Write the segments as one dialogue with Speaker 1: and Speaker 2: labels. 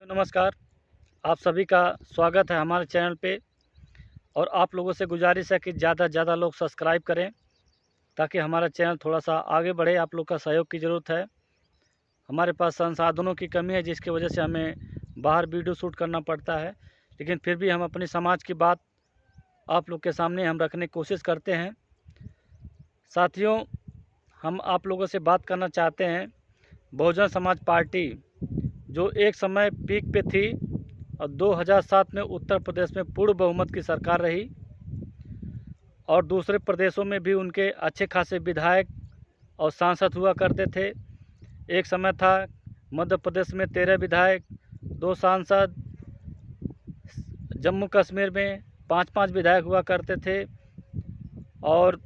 Speaker 1: नमस्कार। आप सभी का स्वागत है हमारे चैनल पे। और आप लोगों से गुजारिश है कि ज़्यादा से ज़्यादा लोग सब्सक्राइब करें ताकि हमारा चैनल थोड़ा सा आगे बढ़े। आप लोग का सहयोग की ज़रूरत है। हमारे पास संसाधनों की कमी है जिसकी वजह से हमें बाहर वीडियो शूट करना पड़ता है, लेकिन फिर भी हम अपने समाज की बात आप लोग के सामने हम रखने की कोशिश करते हैं। साथियों, हम आप लोगों से बात करना चाहते हैं। बहुजन समाज पार्टी जो एक समय पीक पे थी और 2007 में उत्तर प्रदेश में पूर्ण बहुमत की सरकार रही और दूसरे प्रदेशों में भी उनके अच्छे खासे विधायक और सांसद हुआ करते थे। एक समय था मध्य प्रदेश में 13 विधायक, 2 सांसद, जम्मू कश्मीर में 5-5 विधायक हुआ करते थे और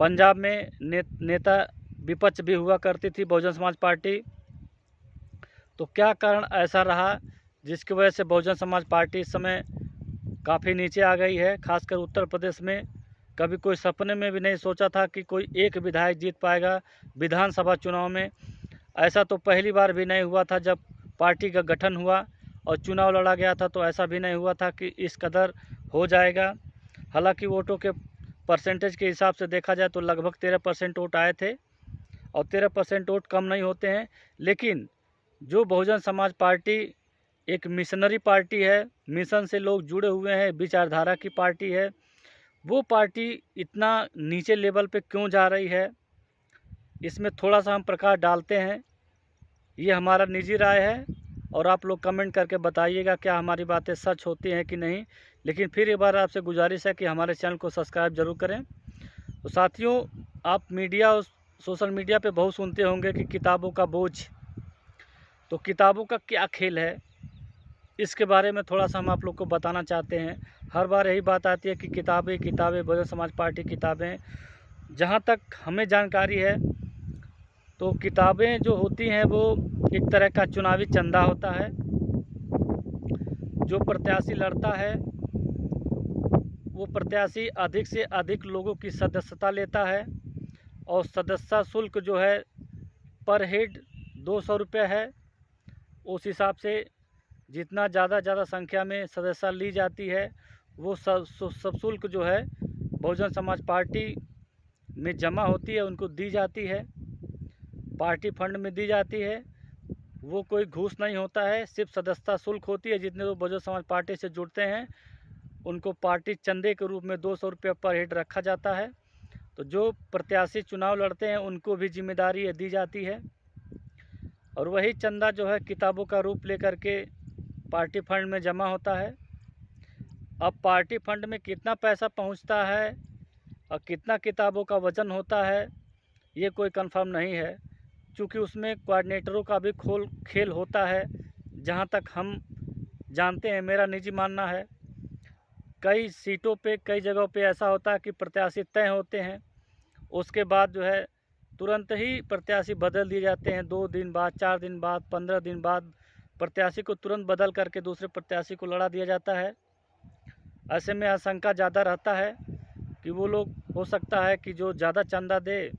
Speaker 1: पंजाब में नेता विपक्ष भी हुआ करती थी बहुजन समाज पार्टी। तो क्या कारण ऐसा रहा जिसकी वजह से बहुजन समाज पार्टी इस समय काफ़ी नीचे आ गई है, खासकर उत्तर प्रदेश में। कभी कोई सपने में भी नहीं सोचा था कि कोई एक विधायक जीत पाएगा विधानसभा चुनाव में। ऐसा तो पहली बार भी नहीं हुआ था जब पार्टी का गठन हुआ और चुनाव लड़ा गया था, तो ऐसा भी नहीं हुआ था कि इस कदर हो जाएगा। हालांकि वोटों के परसेंटेज के हिसाब से देखा जाए तो लगभग 13% वोट आए थे और 13% वोट कम नहीं होते हैं। लेकिन जो बहुजन समाज पार्टी एक मिशनरी पार्टी है, मिशन से लोग जुड़े हुए हैं, विचारधारा की पार्टी है, वो पार्टी इतना नीचे लेवल पे क्यों जा रही है, इसमें थोड़ा सा हम प्रकाश डालते हैं। ये हमारा निजी राय है और आप लोग कमेंट करके बताइएगा क्या हमारी बातें सच होती हैं कि नहीं। लेकिन फिर एक बार आपसे गुजारिश है कि हमारे चैनल को सब्सक्राइब जरूर करें। तो साथियों, आप मीडिया और सोशल मीडिया पे बहुत सुनते होंगे कि किताबों का बोझ। तो किताबों का क्या खेल है, इसके बारे में थोड़ा सा हम आप लोग को बताना चाहते हैं। हर बार यही बात आती है कि किताबें बहुजन समाज पार्टी किताबें। जहाँ तक हमें जानकारी है तो किताबें जो होती हैं वो एक तरह का चुनावी चंदा होता है। जो प्रत्याशी लड़ता है वो प्रत्याशी अधिक से अधिक लोगों की सदस्यता लेता है और सदस्यता शुल्क जो है पर हेड 200 रुपये है। उस हिसाब से जितना ज़्यादा संख्या में सदस्यता ली जाती है वो सब शुल्क जो है बहुजन समाज पार्टी में जमा होती है, उनको दी जाती है, पार्टी फंड में दी जाती है। वो कोई घूस नहीं होता है, सिर्फ सदस्यता शुल्क होती है। जितने लोग बहुजन समाज पार्टी से जुड़ते हैं उनको पार्टी चंदे के रूप में 200 रुपये पर हेड रखा जाता है। तो जो प्रत्याशी चुनाव लड़ते हैं उनको भी जिम्मेदारी दी जाती है और वही चंदा जो है किताबों का रूप लेकर के पार्टी फंड में जमा होता है। अब पार्टी फंड में कितना पैसा पहुंचता है और कितना किताबों का वज़न होता है ये कोई कंफर्म नहीं है, क्योंकि उसमें कोऑर्डिनेटरों का भी खेल होता है। जहां तक हम जानते हैं, मेरा निजी मानना है, कई सीटों पे कई जगहों पे ऐसा होता है कि प्रत्याशी तय होते हैं, उसके बाद जो है तुरंत ही प्रत्याशी बदल दिए जाते हैं। 2 दिन बाद, 4 दिन बाद, 15 दिन बाद प्रत्याशी को तुरंत बदल करके दूसरे प्रत्याशी को लड़ा दिया जाता है। ऐसे में आशंका ज़्यादा रहता है कि वो लोग, हो सकता है कि जो ज़्यादा चंदा दे,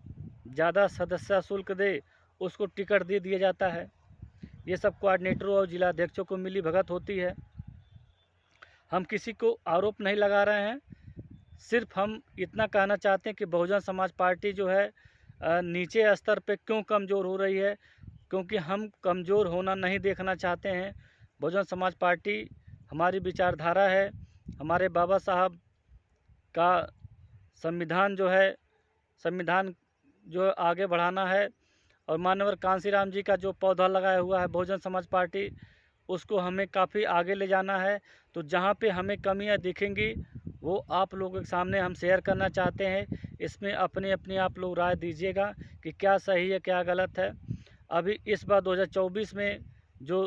Speaker 1: ज़्यादा सदस्यता शुल्क दे, उसको टिकट दे दिया जाता है। ये सब कोऑर्डिनेटरों और जिलाध्यक्षों को मिली भगत होती है। हम किसी को आरोप नहीं लगा रहे हैं, सिर्फ हम इतना कहना चाहते हैं कि बहुजन समाज पार्टी जो है नीचे स्तर पे क्यों कमज़ोर हो रही है, क्योंकि हम कमज़ोर होना नहीं देखना चाहते हैं। बहुजन समाज पार्टी हमारी विचारधारा है, हमारे बाबा साहब का संविधान जो आगे बढ़ाना है और माननीय कांशीराम जी का जो पौधा लगाया हुआ है बहुजन समाज पार्टी, उसको हमें काफ़ी आगे ले जाना है। तो जहाँ पे हमें कमियाँ दिखेंगी वो आप लोगों के सामने हम शेयर करना चाहते हैं। इसमें अपनी आप लोग राय दीजिएगा कि क्या सही है क्या गलत है। अभी इस बार 2024 में जो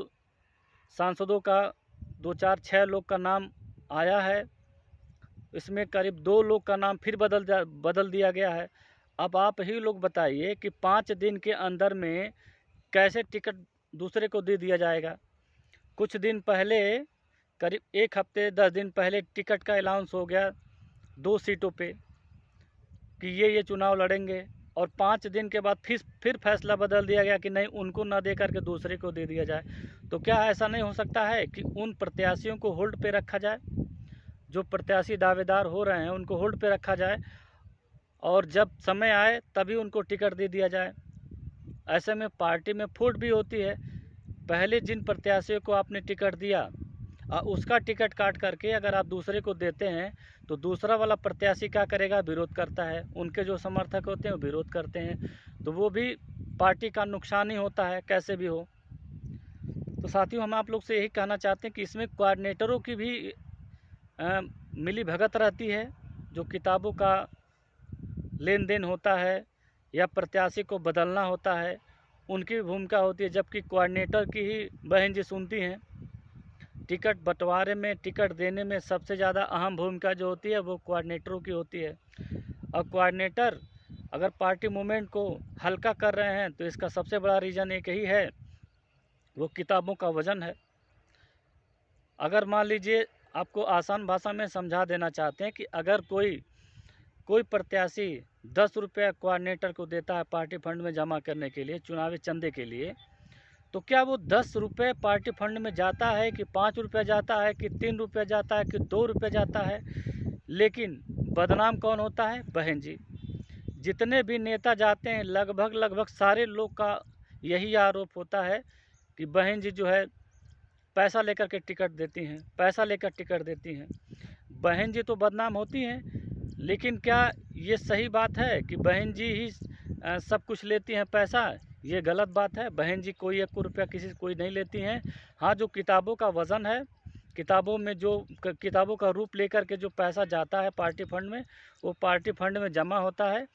Speaker 1: सांसदों का 2-4-6 लोग का नाम आया है, इसमें करीब 2 लोग का नाम फिर बदल दिया गया है। अब आप ही लोग बताइए कि 5 दिन के अंदर में कैसे टिकट दूसरे को दे दिया जाएगा। कुछ दिन पहले, करीब 1 हफ्ते 10 दिन पहले टिकट का अनाउंस हो गया 2 सीटों पे कि ये चुनाव लड़ेंगे और 5 दिन के बाद फिर फैसला बदल दिया गया कि नहीं, उनको ना दे करके दूसरे को दे दिया जाए। तो क्या ऐसा नहीं हो सकता है कि उन प्रत्याशियों को होल्ड पे रखा जाए, जो प्रत्याशी दावेदार हो रहे हैं उनको होल्ड पे रखा जाए और जब समय आए तभी उनको टिकट दे दिया जाए। ऐसे में पार्टी में फूट भी होती है। पहले जिन प्रत्याशियों को आपने टिकट दिया उसका टिकट काट करके अगर आप दूसरे को देते हैं तो दूसरा वाला प्रत्याशी क्या करेगा, विरोध करता है। उनके जो समर्थक होते हैं वो विरोध करते हैं, तो वो भी पार्टी का नुकसान ही होता है, कैसे भी हो। तो साथियों, हम आप लोग से यही कहना चाहते हैं कि इसमें कोऑर्डिनेटरों की भी मिली भगत रहती है। जो किताबों का लेन देन होता है या प्रत्याशी को बदलना होता है, उनकी भूमिका होती है, जबकि कोऑर्डिनेटर की ही बहन जी सुनती हैं। टिकट बंटवारे में, टिकट देने में सबसे ज़्यादा अहम भूमिका जो होती है वो कोऑर्डिनेटरों की होती है। और कोऑर्डिनेटर अगर पार्टी मूवमेंट को हल्का कर रहे हैं तो इसका सबसे बड़ा रीज़न एक ही है, वो किताबों का वज़न है। अगर मान लीजिए, आपको आसान भाषा में समझा देना चाहते हैं कि अगर कोई प्रत्याशी 10 रुपये कोऑर्डिनेटर को देता है पार्टी फंड में जमा करने के लिए, चुनावी चंदे के लिए, तो क्या वो 10 रुपये पार्टी फंड में जाता है कि 5 रुपये जाता है कि 3 रुपये जाता है कि 2 रुपये जाता है? लेकिन बदनाम कौन होता है? बहन जी। जितने भी नेता जाते हैं लगभग सारे लोग का यही आरोप होता है कि बहन जी जो है पैसा लेकर के टिकट देती हैं, पैसा लेकर टिकट देती हैं। बहन जी तो बदनाम होती हैं, लेकिन क्या ये सही बात है कि बहन जी ही सब कुछ लेती हैं पैसा? ये गलत बात है। बहन जी कोई 1 रुपया किसी से कोई नहीं लेती हैं। हाँ, जो किताबों का वज़न है, किताबों में जो किताबों का रूप लेकर के जो पैसा जाता है पार्टी फंड में, वो पार्टी फंड में जमा होता है।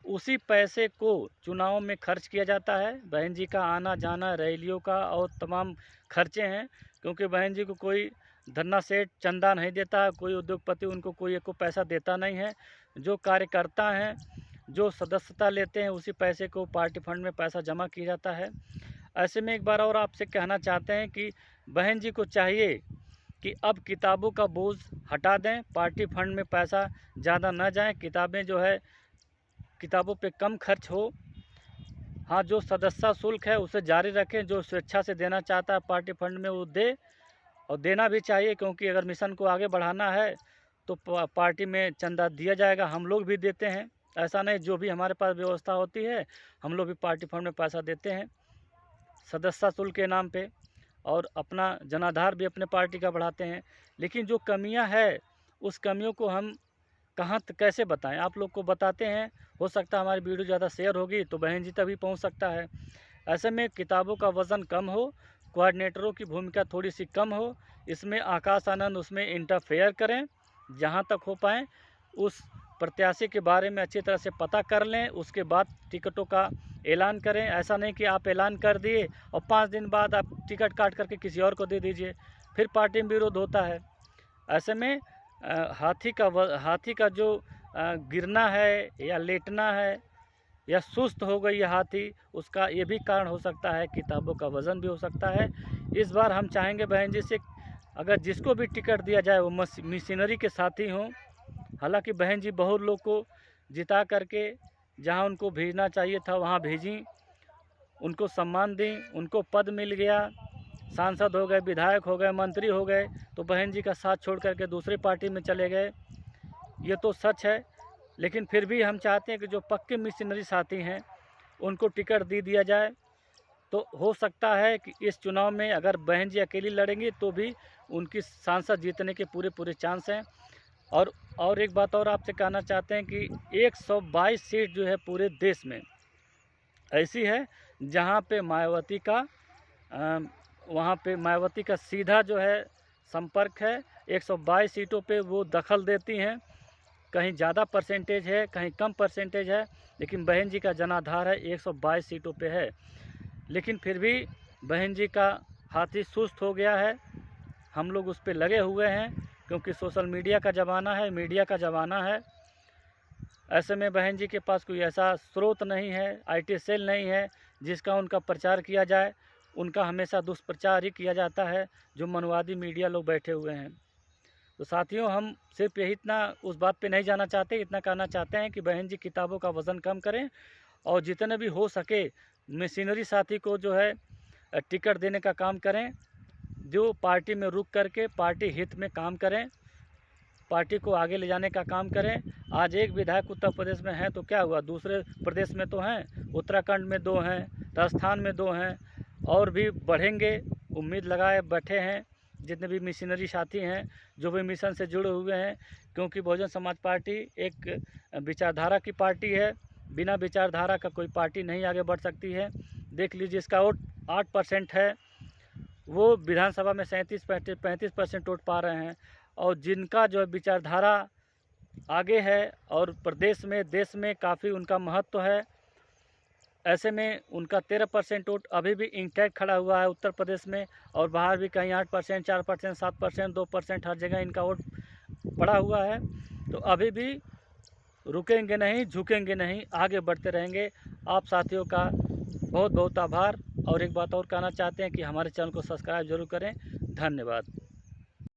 Speaker 1: उसी पैसे को चुनाव में खर्च किया जाता है। बहन जी का आना जाना, रैलियों का और तमाम खर्चे हैं, क्योंकि बहन जी को कोई धन्ना सेठ चंदा नहीं देता, कोई उद्योगपति उनको कोई एक को पैसा देता नहीं है। जो कार्यकर्ता हैं, जो सदस्यता लेते हैं, उसी पैसे को पार्टी फंड में पैसा जमा किया जाता है। ऐसे में एक बार और आपसे कहना चाहते हैं कि बहन जी को चाहिए कि अब किताबों का बोझ हटा दें, पार्टी फंड में पैसा ज़्यादा न जाए, किताबें जो है किताबों पे कम खर्च हो। हाँ, जो सदस्यता शुल्क है उसे जारी रखें, जो स्वेच्छा से देना चाहता है पार्टी फंड में वो दे, और देना भी चाहिए, क्योंकि अगर मिशन को आगे बढ़ाना है तो पार्टी में चंदा दिया जाएगा। हम लोग भी देते हैं, ऐसा नहीं, जो भी हमारे पास व्यवस्था होती है हम लोग भी पार्टी फंड में पैसा देते हैं सदस्यता शुल्क के नाम पे, और अपना जनाधार भी अपने पार्टी का बढ़ाते हैं। लेकिन जो कमियां है उस कमियों को हम कहाँ कैसे बताएं? आप लोग को बताते हैं, हो सकता है हमारी वीडियो ज़्यादा शेयर होगी तो बहन जी तभी पहुँच सकता है। ऐसे में किताबों का वज़न कम हो, कोऑर्डिनेटरों की भूमिका थोड़ी सी कम हो, इसमें आकाश आनंद उसमें इंटरफेयर करें, जहाँ तक हो पाए उस प्रत्याशी के बारे में अच्छी तरह से पता कर लें, उसके बाद टिकटों का ऐलान करें। ऐसा नहीं कि आप ऐलान कर दिए और 5 दिन बाद आप टिकट काट करके किसी और को दे दीजिए, फिर पार्टी में विरोध होता है। ऐसे में हाथी का जो गिरना है या लेटना है या सुस्त हो गई है हाथी, उसका ये भी कारण हो सकता है, किताबों का वज़न भी हो सकता है। इस बार हम चाहेंगे बहन जी से, अगर जिसको भी टिकट दिया जाए वो मिशनरी के साथी हों। हालांकि बहन जी बहुत लोग को जिता करके जहां उनको भेजना चाहिए था वहां भेजी, उनको सम्मान दी, उनको पद मिल गया, सांसद हो गए, विधायक हो गए, मंत्री हो गए, तो बहन जी का साथ छोड़ करके दूसरी पार्टी में चले गए। ये तो सच है, लेकिन फिर भी हम चाहते हैं कि जो पक्के मिशनरी साथी हैं उनको टिकट दे दिया जाए। तो हो सकता है कि इस चुनाव में अगर बहन जी अकेली लड़ेंगी तो भी उनकी सांसद जीतने के पूरे चांस हैं। और एक बात और आपसे कहना चाहते हैं कि 122 सीट जो है पूरे देश में ऐसी है जहां पे मायावती का सीधा जो है संपर्क है। 122 सीटों पे वो दखल देती हैं, कहीं ज़्यादा परसेंटेज है, कहीं कम परसेंटेज है, लेकिन बहन जी का जनाधार है 122 सीटों पे है। लेकिन फिर भी बहन जी का हाथी सुस्त हो गया है। हम लोग उस पर लगे हुए हैं, क्योंकि सोशल मीडिया का ज़माना है, मीडिया का ज़माना है। ऐसे में बहन जी के पास कोई ऐसा स्रोत नहीं है, IT सेल नहीं है जिसका उनका प्रचार किया जाए। उनका हमेशा दुष्प्रचार ही किया जाता है, जो मनवादी मीडिया लोग बैठे हुए हैं। तो साथियों, हम सिर्फ यही इतना उस बात पे नहीं जाना चाहते, इतना कहना चाहते हैं कि बहन जी किताबों का वज़न कम करें और जितने भी हो सके मिशनरी साथी को जो है टिकट देने का काम करें, जो पार्टी में रुक करके पार्टी हित में काम करें, पार्टी को आगे ले जाने का काम करें। आज एक विधायक उत्तर प्रदेश में है तो क्या हुआ, दूसरे प्रदेश में तो हैं, उत्तराखंड में 2 हैं, राजस्थान में 2 हैं, और भी बढ़ेंगे, उम्मीद लगाए बैठे हैं जितने भी मिशनरी साथी हैं, जो भी मिशन से जुड़े हुए हैं। क्योंकि बहुजन समाज पार्टी एक विचारधारा की पार्टी है, बिना विचारधारा का कोई पार्टी नहीं आगे बढ़ सकती है। देख लीजिए, इसका वोट 8% है, वो विधानसभा में 35% वोट पा रहे हैं। और जिनका जो है विचारधारा आगे है और प्रदेश में देश में काफ़ी उनका महत्व है, ऐसे में उनका 13% वोट अभी भी इंटैक्ट खड़ा हुआ है उत्तर प्रदेश में। और बाहर भी कहीं 8%, 4%, 7%, 2% हर जगह इनका वोट पड़ा हुआ है। तो अभी भी रुकेंगे नहीं, झुकेंगे नहीं, आगे बढ़ते रहेंगे। आप साथियों का बहुत बहुत आभार। और एक बात और कहना चाहते हैं कि हमारे चैनल को सब्सक्राइब जरूर करें। धन्यवाद।